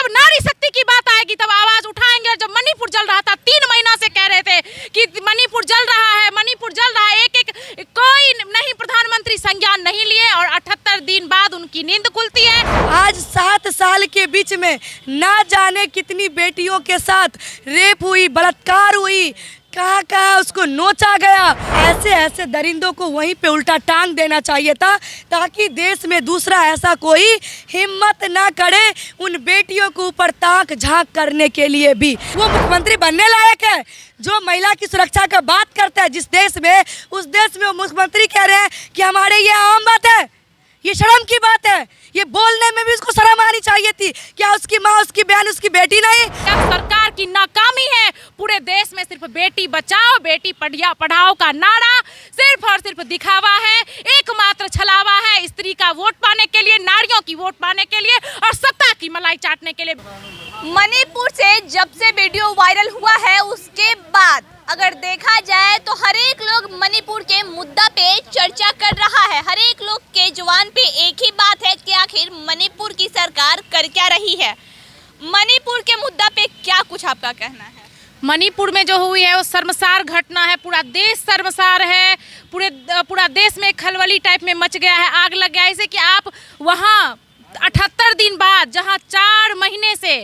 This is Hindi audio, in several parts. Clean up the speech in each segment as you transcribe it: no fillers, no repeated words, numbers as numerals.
जब नारी शक्ति की बात आएगी तब आवाज उठाएंगे। और जब मणिपुर जल रहा था 3 महीना से कह रहे थे कि मणिपुर जल रहा है, मणिपुर जल रहा है, एक कोई नहीं प्रधानमंत्री संज्ञान नहीं लिए और 78 दिन बाद उनकी नींद खुलती है। आज 7 साल के बीच में ना जाने कितनी बेटियों के साथ रेप हुई, बलात्कार हुई, कहाँ कहाँ उसको नोचा गया। ऐसे दरिंदों को वहीं पे उल्टा टांग देना चाहिए था ताकि देश में दूसरा ऐसा कोई हिम्मत ना करे उन बेटियों के ऊपर ताक झांक करने के लिए भी। वो मुख्यमंत्री बनने लायक है जो महिला की सुरक्षा का बात करता है जिस देश में, उस देश में वो मुख्यमंत्री कह रहे हैं कि हमारे ये आम बात है, ये शर्म की बात है। ये बोलने में भी उसको शर्म आनी चाहिए थी। क्या उसकी माँ, उसकी बहन, उसकी बेटी नहीं? सरकार की नाकामी है। पूरे देश में सिर्फ बेटी बचाओ बेटी पढ़ाओ का नारा सिर्फ और सिर्फ दिखावा है, एकमात्र छलावा है स्त्री का वोट पाने के लिए, नारियों की वोट पाने के लिए और सत्ता की मलाई चाटने के लिए। मणिपुर से जब से वीडियो वायरल हुआ है उसके बाद अगर देखा जाए तो हर एक लोग मणिपुर के मुद्दा पे चर्चा कर रहा है। हर एक लोग के जुबान पे एक ही बात है कि आखिर मणिपुर की सरकार कर क्या रही है। मणिपुर के मुद्दा पे क्या कुछ आपका कहना है? मणिपुर में जो हुई है वो शर्मसार घटना है। पूरा देश शर्मसार है। पूरा देश में खलबली टाइप में मच गया है, आग लग गया है। जैसे कि आप वहाँ 78 दिन बाद जहाँ 4 महीने से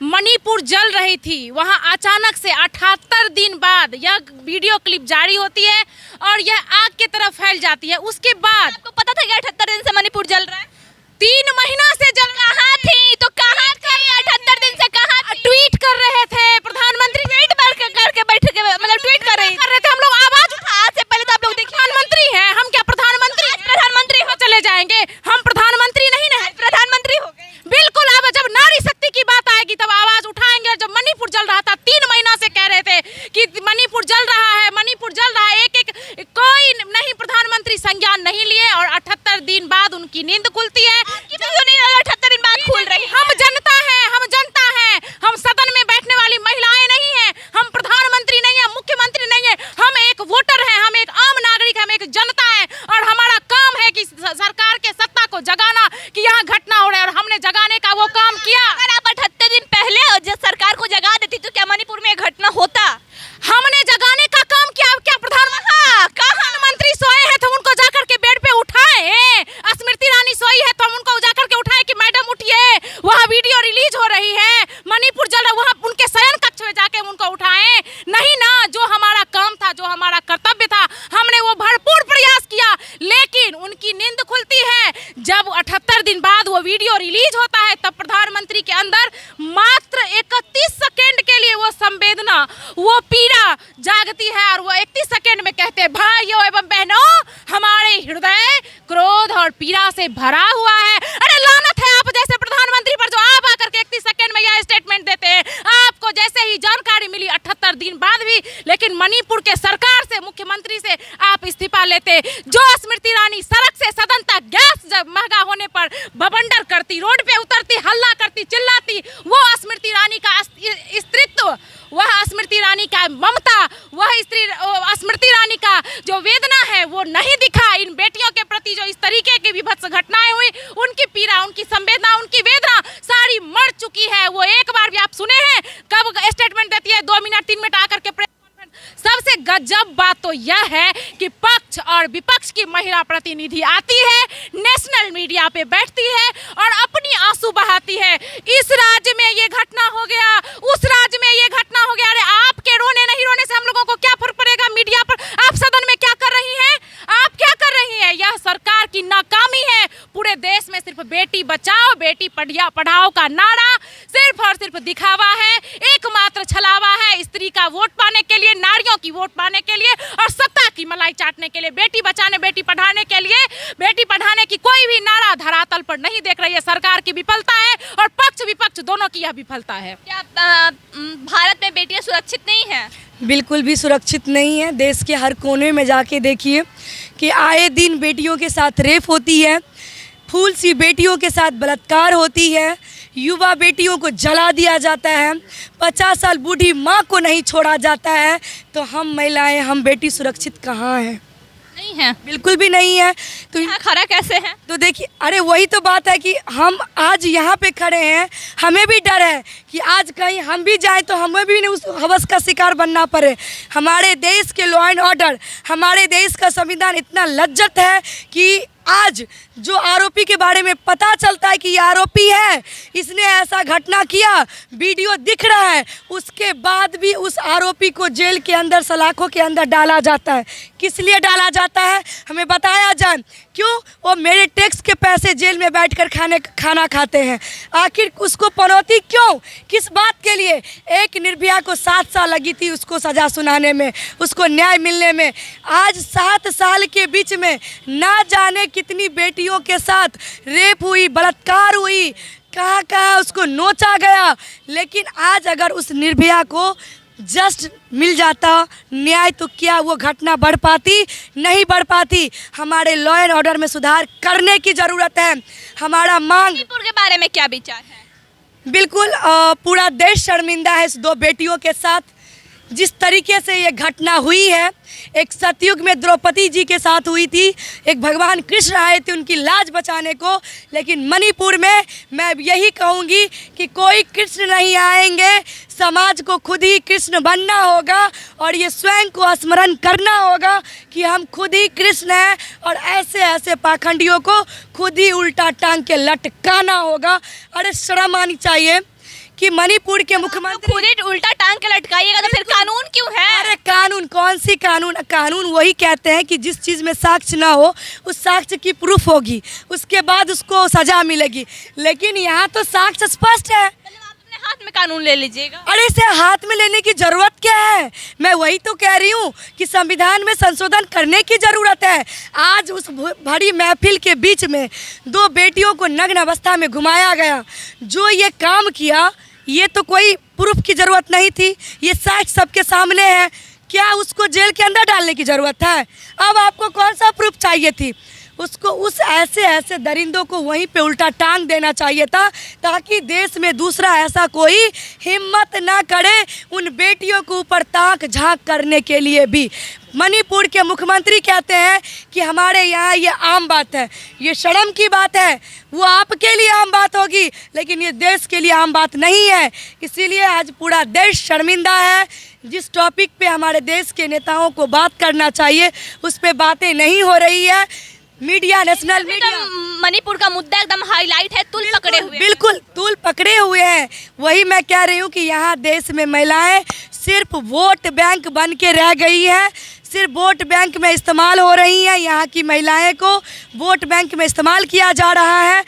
मणिपुर जल रही थी वहाँ अचानक से 78 दिन बाद यह वीडियो क्लिप जारी होती है और यह आग की तरफ फैल जाती है। उसके बाद आपको पता था कि 78 दिन से मणिपुर जल रहा है? 3 महीना से जल कहाँ थी? तो कहाँ थी 78 दिन से? कहाँ थी? ट्वीट कर रहे थे प्रधानमंत्री, ट्वीट करके बैठ के मतलब ट्वीट कर रहे थे। हम लोग आवाज उठा, आज से पहले तो आप लोग देखिए प्रधानमंत्री हैं हम, क्या प्रधानमंत्री हो चले जाएंगे? हम प्रधानमंत्री नहीं ना, प्रधानमंत्री हो गए। बिल्कुल। अब जब नारी शक्ति की बात आएगी तब आवाज उठाएंगे। और जब मणिपुर जल रहा था 3 महीना से कह रहे थे कि मणिपुर जल रहा है, मणिपुर जल रहा है, एक कोई नहीं प्रधानमंत्री संज्ञान नहीं लिए और 78 दिन बाद उनकी नींद खुलती है। 78 दिन बाद खुल रही? हम जनता है, हम सदन में बैठने वाली महिलाएं नहीं है, हम प्रधानमंत्री नहीं है, मुख्यमंत्री नहीं है, हम एक वोटर हैं, हम एक आम नागरिक, हम एक जनता है और हमारा काम है कि सरकार के सत्ता को जगाना कि यहाँ घटना हो रहा है और हमने जगाने का वो काम किया। अगर आप 78 दिन पहले जब सरकार को जगा देती तो क्या मणिपुर में घटना होता? हमने जगाने का काम किया। अब क्या प्रधानमंत्री सोए हैं तो उनको जाकर के बेड पे उठाए? स्मृति ईरानी सोई है तो हम उनको जाकर के उठाए कि मैडम उठिए, वहाँ वीडियो रिलीज हो रही है, मणिपुर जल रहा, वहाँ उनके शयन कक्ष में जाके उनको उठाएं? नहीं ना। जो हमारा काम था, जो हमारा कर्तव्य था, हमने वो भरपूर प्रयास किया, लेकिन उनकी नींद खुलती है जब 78 दिन बाद वो वीडियो रिलीज होता है। तब प्रधानमंत्री के अंदर मात्र 31 सेकेंड के लिए वो संवेदना, वो पीड़ा जागती है और वो 31 सेकेंड में कहते हैं भाइयों एवं बहनों हमारे हृदय क्रोध और पीड़ा से भरा हुआ है। अरे लानत है आप जैसे प्रधानमंत्री पर जो आप आकर के 31 सेकेंड में यह स्टेटमेंट देते हैं। आपको जैसे ही जानकारी मिली 78 दिन बाद भी, लेकिन मणिपुर के सरकार से, मुख्यमंत्री से आप इस्तीफा लेते। जो स्मृति ईरानी सड़क से सदन तक गैस जब महंगा होने पर बवंडर करती, रोड पे उतरती, हल्ला करती, चिल्लाती, वो स्मृति ईरानी का अस्तित्व, वह स्मृति ईरानी का ममता, वह स्मृति ईरानी का जो वेदना है वो नहीं दिखा। इन बेटियों के प्रति जो इस तरीके की विभत्स घटनाएं हुई, उनकी पीड़ा, उनकी संवेदना, उनकी वेदना सारी मर चुकी है। वो एक बार भी आप सुने हैं कब स्टेटमेंट देती है? 2 मिनट 3 मिनट आकर के। सबसे गजब बात तो यह है कि पक्ष और विपक्ष की महिला प्रतिनिधि आती है, नेशनल मीडिया पे बैठती है और अपनी आंसू बहाती है। इस राज्य में ये घटना हो गया, उस राज्य में ये घटना हो गया। अरे आपके रोने नहीं रोने से हम लोगों को क्या फर्क पड़ेगा? मीडिया पर आप सदन में क्या कर रही हैं? आप क्या कर रही हैं? यह सरकार की नाकामी है। पूरे देश में सिर्फ बेटी बचाओ बेटी पढ़ाओ का नारा सिर्फ और सिर्फ दिखावा है, एकमात्र छलावा है स्त्री का वोट पाने के लिए, नारियों की वोट पाने के लिए और सत्ता की मलाई चाटने के लिए। बेटी बचाने बेटी पढ़ाने के लिए, बेटी पढ़ाने की कोई भी नारा धरातल पर नहीं देख रही है। सरकार की विफलता है और पक्ष विपक्ष दोनों की यह विफलता है। क्या भारत में बेटियां सुरक्षित नहीं है? बिल्कुल भी सुरक्षित नहीं है। देश के हर कोने में जाके देखिए कि आए दिन बेटियों के साथ रेप होती है, फूल सी बेटियों के साथ बलात्कार होती है, युवा बेटियों को जला दिया जाता है, 50 साल बूढ़ी माँ को नहीं छोड़ा जाता है। तो हम महिलाएं, हम बेटी सुरक्षित कहाँ हैं? नहीं है, बिल्कुल भी नहीं है। तो यहाँ खड़ा कैसे है? तो देखिए, अरे वही तो बात है कि हम आज यहाँ पे खड़े हैं, हमें भी डर है कि आज कहीं हम भी जाएं तो हमें भी उस हवस का शिकार बनना पड़े। हमारे देश के लॉ एंड ऑर्डर, हमारे देश का संविधान इतना लज्जत है कि आज जो आरोपी के बारे में पता चलता है कि ये आरोपी है, इसने ऐसा घटना किया, वीडियो दिख रहा है, उसके बाद भी उस आरोपी को जेल के अंदर, सलाखों के अंदर डाला जाता है। किस लिए डाला जाता है हमें बताया जाए। क्यों? वो मेरे टैक्स के पैसे जेल में बैठकर खाना खाते हैं। आखिर उसको पनौती क्यों? किस बात के लिए? एक निर्भया को 7 साल लगी थी उसको सज़ा सुनाने में, उसको न्याय मिलने में। आज 7 साल के बीच में ना जाने कितनी बेटियों के साथ रेप हुई, बलात्कार हुई, कहाँ कहाँ उसको नोचा गया। लेकिन आज अगर उस निर्भया को जस्ट मिल जाता न्याय तो क्या वो घटना बढ़ पाती? नहीं बढ़ पाती। हमारे लॉ एंड ऑर्डर में सुधार करने की ज़रूरत है। हमारा मांग मणिपुर के बारे में क्या विचार है? बिल्कुल पूरा देश शर्मिंदा है इस 2 बेटियों के साथ। जिस तरीके से ये घटना हुई है, एक सतयुग में द्रौपदी जी के साथ हुई थी, एक भगवान कृष्ण आए थे उनकी लाज बचाने को, लेकिन मणिपुर में मैं यही कहूँगी कि कोई कृष्ण नहीं आएंगे। समाज को खुद ही कृष्ण बनना होगा और ये स्वयं को स्मरण करना होगा कि हम खुद ही कृष्ण हैं और ऐसे ऐसे पाखंडियों को खुद ही उल्टा टांग के लटकाना होगा। अरे शर्म आनी चाहिए कि मणिपुर के मुख्यमंत्री खुद ही उल्टा टांग के लटकाइएगा तो फिर कानून क्यों है? अरे कानून कौन सी कानून? कानून वही कहते हैं कि जिस चीज़ में साक्ष्य ना हो उस साक्ष्य की प्रूफ होगी, उसके बाद उसको सजा मिलेगी। लेकिन यहाँ तो साक्ष्य स्पष्ट है। आप अपने हाथ में कानून ले लीजिएगा। अरे इसे हाथ में लेने की जरूरत क्या है? मैं वही तो कह रही हूँ कि संविधान में संशोधन करने की जरूरत है। आज उस भरी महफिल के बीच में 2 बेटियों को नग्न अवस्था में घुमाया गया। जो ये काम किया, ये तो कोई प्रूफ की ज़रूरत नहीं थी, ये साक्ष्य सबके सामने है। क्या उसको जेल के अंदर डालने की ज़रूरत है? अब आपको कौन सा प्रूफ चाहिए थी? उसको उस ऐसे दरिंदों को वहीं पे उल्टा टांग देना चाहिए था, ताकि देश में दूसरा ऐसा कोई हिम्मत ना करे उन बेटियों को ऊपर ताक झांक करने के लिए भी। मणिपुर के मुख्यमंत्री कहते हैं कि हमारे यहाँ ये आम बात है। ये शर्म की बात है। वो आपके लिए आम बात होगी, लेकिन ये देश के लिए आम बात नहीं है। इसीलिए आज पूरा देश शर्मिंदा है। जिस टॉपिक पे हमारे देश के नेताओं को बात करना चाहिए उस पे बातें नहीं हो रही है। मीडिया, नेशनल मीडिया, मणिपुर का मुद्दा एकदम हाईलाइट है, तूल पकड़े हुए हैं। बिल्कुल तूल पकड़े हुए हैं। वही मैं कह रही हूँ कि यहाँ देश में महिलाएं सिर्फ वोट बैंक बन के रह गई है, सिर्फ वोट बैंक में इस्तेमाल हो रही हैं। यहाँ की महिलाएं को वोट बैंक में इस्तेमाल किया जा रहा है।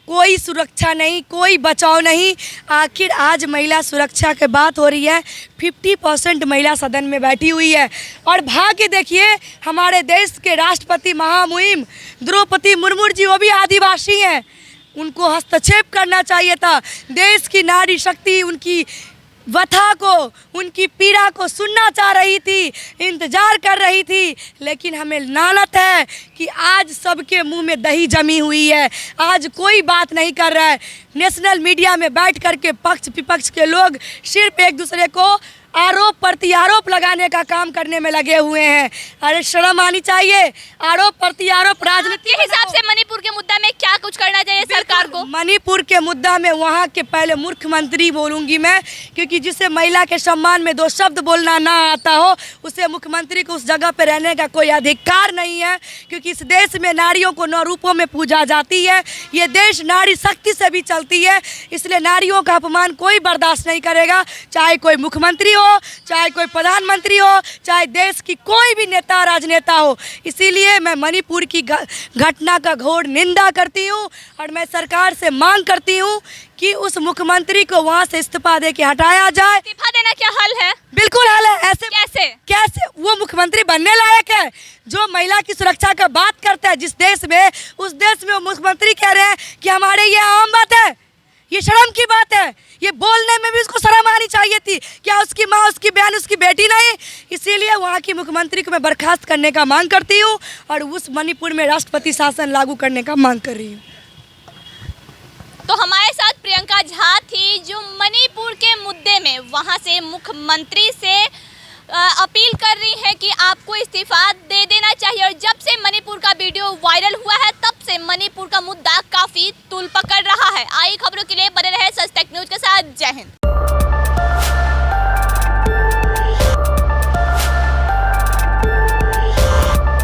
कोई सुरक्षा नहीं, कोई बचाव नहीं। आखिर आज महिला सुरक्षा की बात हो रही है, 50% महिला सदन में बैठी हुई है। और भाग्य देखिए, हमारे देश के राष्ट्रपति महामुहिम द्रौपदी मुर्मू जी, वो भी आदिवासी हैं। उनको हस्तक्षेप करना चाहिए था। देश की नारी शक्ति उनकी व्यथा को, उनकी पीड़ा को सुनना चाह रही थी, इंतजार कर रही थी। लेकिन हमें लानत है कि आज सबके मुंह में दही जमी हुई है। आज कोई बात नहीं कर रहा है। नेशनल मीडिया में बैठ कर के पक्ष विपक्ष के लोग सिर्फ एक दूसरे को आरोप प्रत्यारोप लगाने का काम करने में लगे हुए हैं। अरे शर्म आनी चाहिए। आरोप प्रत्यारोप राजनीति के हिसाब से मणिपुर के मुद्दा में क्या कुछ करना चाहिए सरकार को? मणिपुर के मुद्दा में वहाँ के पहले मुख्यमंत्री बोलूँगी मैं, क्योंकि जिसे महिला के सम्मान में 2 शब्द बोलना ना आता हो उसे मुख्यमंत्री को उस जगह पर रहने का कोई अधिकार नहीं है। क्योंकि इस देश में नारियों को 9 रूपों में पूजा जाती है। ये देश नारी शक्ति से भी चलती है, इसलिए नारियों का अपमान कोई बर्दाश्त नहीं करेगा। चाहे कोई मुख्यमंत्री हो, चाहे कोई प्रधानमंत्री हो, चाहे देश की कोई भी नेता राजनेता हो। इसीलिए मैं मणिपुर की घटना का घोर निंदा करती हूँ और मैं सरकार से मांग करती हूँ कि उस मुख्यमंत्री को वहाँ से इस्तीफा दे के हटाया जाए। इस्तीफा देना क्या हल है? बिल्कुल हल है। ऐसे कैसे वो मुख्यमंत्री बनने लायक है जो महिला की सुरक्षा का बात करता है? जिस देश में, उस देश में वो मुख्यमंत्री कह रहे हैं कि हमारे ये आम बात है। ये शर्म की बात है। ये बोलने में भी उसको शर्म आनी चाहिए थी। क्या उसकी माँ, उसकी बहन, उसकी बेटी नहीं? इसीलिए वहाँ की मुख्यमंत्री को मैं बर्खास्त करने का मांग करती हूँ और उस मणिपुर में राष्ट्रपति शासन लागू करने का मांग कर रही हूँ। तो हमारे साथ प्रियंका झा थी, जो मणिपुर के मुद्दे में वहाँ से मुख्यमंत्री से अपील कर रही हैं कि आपको इस्तीफा दे देना चाहिए। और जब से मणिपुर का वीडियो वायरल हुआ है तब से मणिपुर का मुद्दा काफी तूल पकड़ रहा है। आई खबरों के लिए बने रहे सच तक न्यूज के साथ। जय हिंद।